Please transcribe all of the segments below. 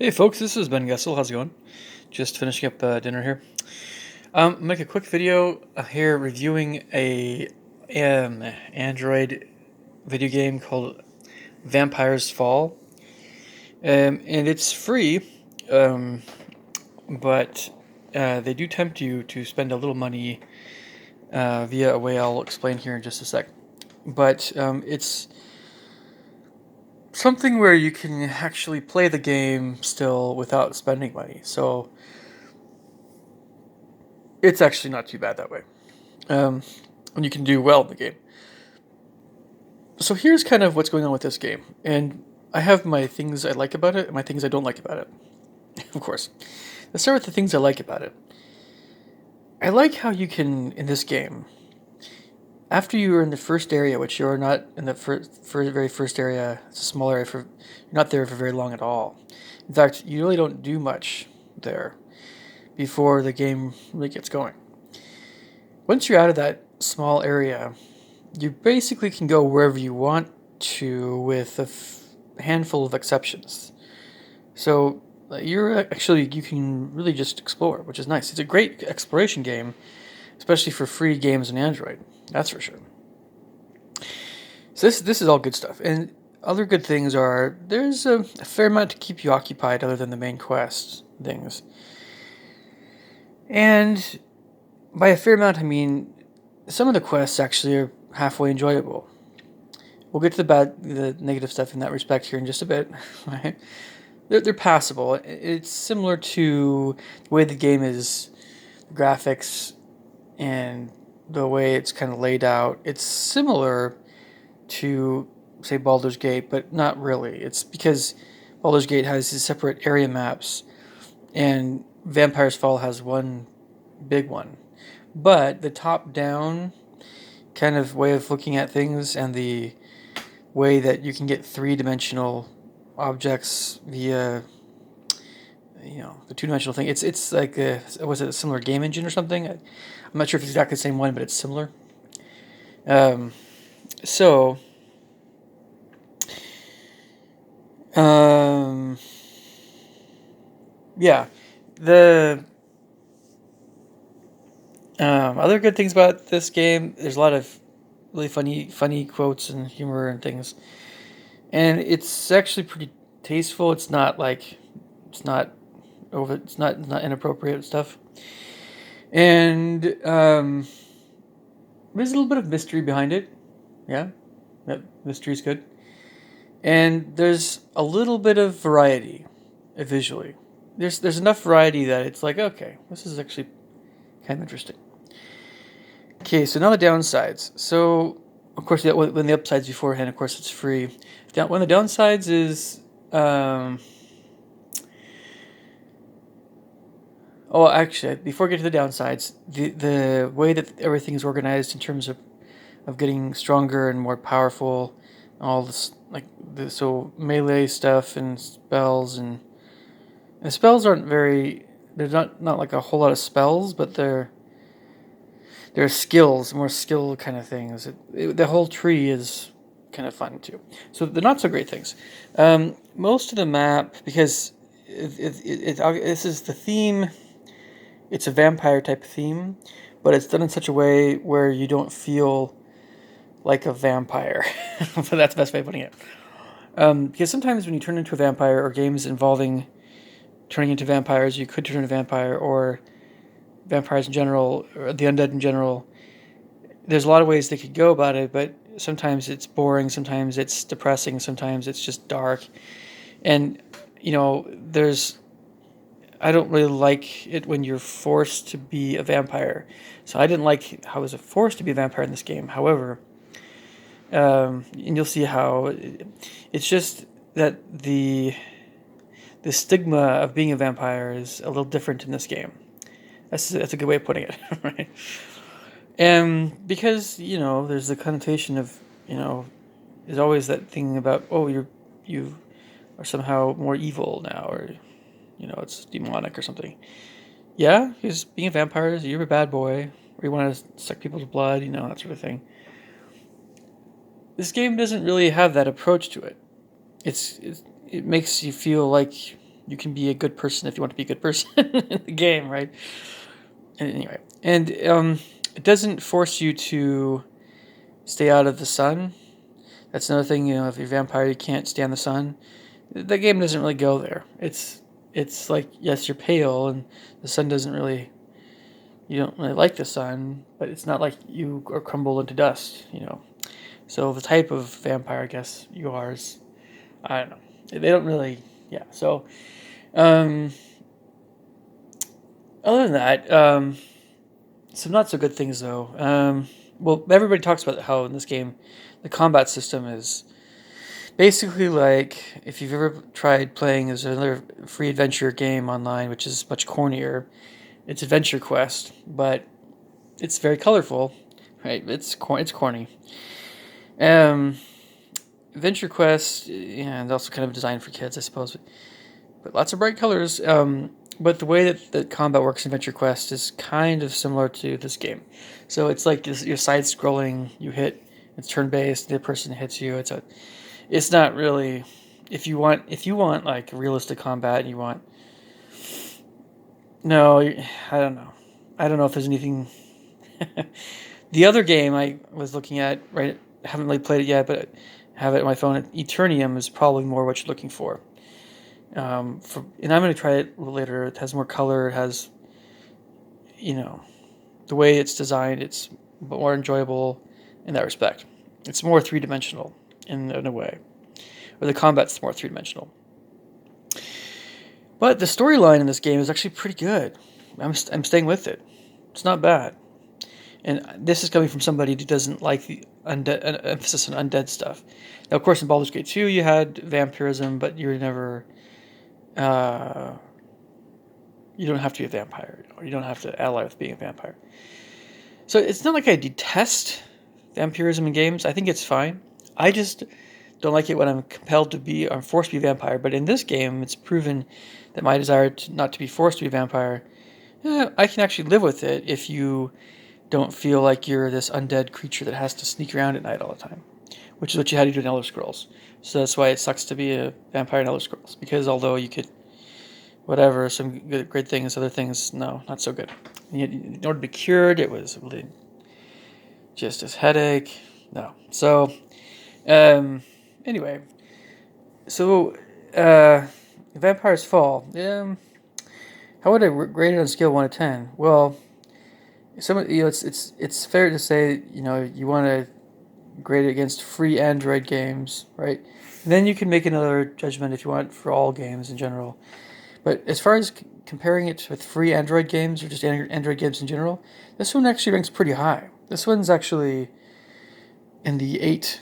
Hey folks, this is Ben Gessel. How's it going? Just finishing up dinner here. Make a quick video here reviewing a Android video game called Vampire's Fall, and it's free, um, but they do tempt you to spend a little money via a way I'll explain here in just a sec. But it's something where you can actually play the game still without spending money. So it's actually not too bad that way. And you can do well in the game. So here's kind of what's going on with this game, and I have my things I like about it and my things I don't like about it. Of course, let's start with the things I like about it. I like how you can in this game, after you are in the first area, which you are not in the very first area. It's a small area for you're not there for very long at all. In fact, you really don't do much there before the game really gets going. Once you're out of that small area, you basically can go wherever you want to with a handful of exceptions. So you can really just explore, which is nice. It's a great exploration game, especially for free games on Android. That's for sure. So this is all good stuff. And other good things are there's a fair amount to keep you occupied other than the main quest things. And by a fair amount I mean some of the quests actually are halfway enjoyable. We'll get to the negative stuff in that respect here in just a bit. Right? They're passable. It's similar to the way the game is, graphics, and the way it's kind of laid out. It's similar to, say, Baldur's Gate, but not really. It's because Baldur's Gate has these separate area maps, and Vampire's Fall has one big one. But the top-down kind of way of looking at things and the way that you can get three-dimensional objects via the two-dimensional thing, it's like was it a similar game engine or something? I'm not sure if it's exactly the same one, but it's similar. um, so um, yeah, the other good things about this game, there's a lot of really funny quotes and humor and things, and it's actually pretty tasteful. It's not it's not inappropriate stuff, and there's a little bit of mystery behind it. Yeah, that mystery's good, and there's a little bit of variety, visually. There's enough variety that it's like, okay, this is actually kind of interesting. Okay, so now the downsides. So, of course, when the upsides beforehand, of course, it's free. One of the downsides is, oh, actually, before I get to the downsides, the way that everything is organized in terms of getting stronger and more powerful, all this so melee stuff and spells and the spells aren't very. There's not like a whole lot of spells, but they're skills, more skill kind of things. The whole tree is kind of fun too. So the not so great things. Most of the map, because this is the theme. It's a vampire type theme, but it's done in such a way where you don't feel like a vampire. So that's the best way of putting it. Because sometimes when you turn into a vampire, or games involving turning into vampires, you could turn into a vampire, or vampires in general, or the undead in general. There's a lot of ways they could go about it, but sometimes it's boring, sometimes it's depressing, sometimes it's just dark. And, there's I don't really like it when you're forced to be a vampire. So I didn't like how I was forced to be a vampire in this game. However, and you'll see how it's just that the stigma of being a vampire is a little different in this game. That's a good way of putting it, right? And because there's the connotation of there's always that thing about, oh, you are somehow more evil now, or it's demonic or something. Yeah, because being a vampire, you're a bad boy, or you want to suck people's blood, that sort of thing. This game doesn't really have that approach to it. It makes you feel like You can be a good person if you want to be a good person in the game, right? Anyway, and it doesn't force you to stay out of the sun. That's another thing. If you're a vampire, you can't stand the sun. The game doesn't really go there. It's like, yes, you're pale, and the sun doesn't really. You don't really like the sun, but it's not like you are crumble into dust. So the type of vampire, I guess, you are is, I don't know. They don't really, yeah. So, um, other than that, some not so good things though. Well, everybody talks about how in this game, the combat system is basically like if you've ever tried playing. There's another free adventure game online, which is much cornier. It's Adventure Quest, but it's very colorful, right? It's corny. Um, Adventure Quest, yeah, and also kind of designed for kids, I suppose, but lots of bright colors. But the way that the combat works in Adventure Quest is kind of similar to this game. So it's like you're side scrolling. You hit, it's turn based. The person hits you. It's not really. If you want like realistic combat, and you want. No, I don't know. I don't know if there's anything. The other game I was looking at, right? Haven't really played it yet, but I have it on my phone. Eternium is probably more what you're looking for. And I'm going to try it a little later. It has more color. It has, the way it's designed. It's more enjoyable in that respect. It's more three-dimensional in a way, or the combat's more three-dimensional. But the storyline in this game is actually pretty good. I'm staying with it. It's not bad. And this is coming from somebody who doesn't like the emphasis on undead stuff. Now, of course, in Baldur's Gate 2, you had vampirism, but you're never. You don't have to be a vampire, or you don't have to ally with being a vampire. So it's not like I detest vampirism in games. I think it's fine. I just don't like it when I'm compelled to be, or I'm forced to be a vampire. But in this game, it's proven that my desire not to be forced to be a vampire, I can actually live with it if you don't feel like you're this undead creature that has to sneak around at night all the time, which is what you had to do in Elder Scrolls. So that's why it sucks to be a vampire in Elder Scrolls, because although you could, whatever, some great things, other things, no, not so good. In order to be cured, it was really just this headache. No. So, anyway, so Vampires Fall. How would I rate it on a scale of 1 to 10? Well, it's fair to say, you want to grade it against free Android games, right? And then you can make another judgment if you want for all games in general. But as far as comparing it with free Android games or just Android games in general, this one actually ranks pretty high. This one's actually in the 8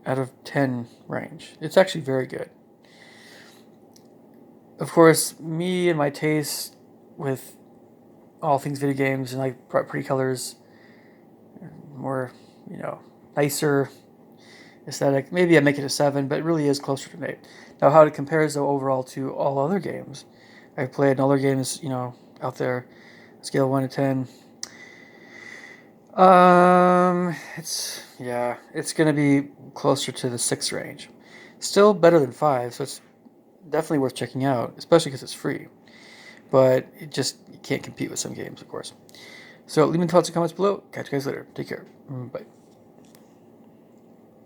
out of 10 range. It's actually very good. Of course, me and my taste with all things video games and like pretty colors, more, nicer aesthetic. Maybe I make it a 7, but it really is closer to an 8. Now, how it compares though overall to all other games I've played and other games, out there, scale of 1 to 10. It's gonna be closer to the 6 range. Still better than 5, so it's definitely worth checking out, especially because it's free. But you can't compete with some games, of course. So leave me thoughts and comments below. Catch you guys later. Take care. Bye.